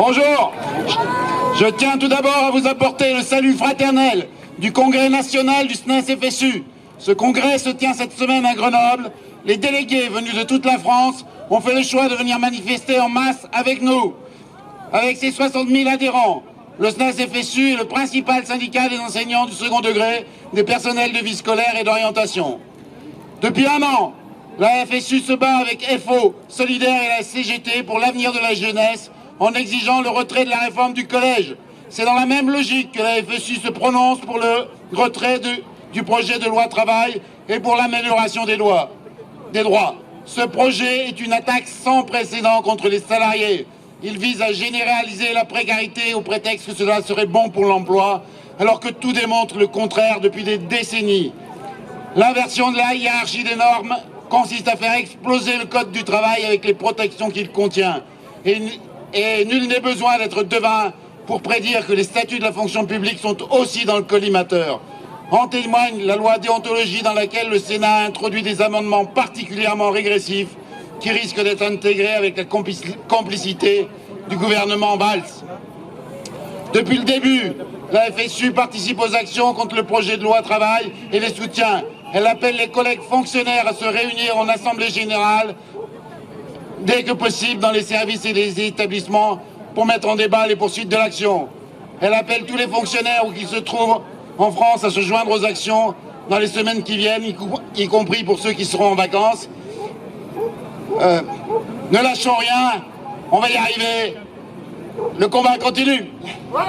Bonjour. Je tiens tout d'abord à vous apporter le salut fraternel du Congrès national du SNES-FSU. Ce congrès se tient cette semaine à Grenoble. Les délégués venus de toute la France ont fait le choix de venir manifester en masse avec nous. Avec ses 60 000 adhérents, le SNES-FSU est le principal syndicat des enseignants du second degré, des personnels de vie scolaire et d'orientation. Depuis un an, la FSU se bat avec FO, Solidaire et la CGT pour l'avenir de la jeunesse en exigeant le retrait de la réforme du collège. C'est dans la même logique que la FSU se prononce pour le retrait du projet de loi travail et pour l'amélioration des droits. Ce projet est une attaque sans précédent contre les salariés. Il vise à généraliser la précarité au prétexte que cela serait bon pour l'emploi, alors que tout démontre le contraire depuis des décennies. L'inversion de la hiérarchie des normes consiste à faire exploser le code du travail avec les protections qu'il contient. Et nul n'est besoin d'être devin pour prédire que les statuts de la fonction publique sont aussi dans le collimateur. En témoigne la loi déontologie dans laquelle le Sénat a introduit des amendements particulièrement régressifs qui risquent d'être intégrés avec la complicité du gouvernement Valls. Depuis le début, la FSU participe aux actions contre le projet de loi travail et les soutient. Elle appelle les collègues fonctionnaires à se réunir en assemblée générale dès que possible dans les services et les établissements pour mettre en débat les poursuites de l'action. Elle appelle tous les fonctionnaires où qu'ils se trouvent en France à se joindre aux actions dans les semaines qui viennent, y compris pour ceux qui seront en vacances. Ne lâchons rien, on va y arriver. Le combat continue. Ouais.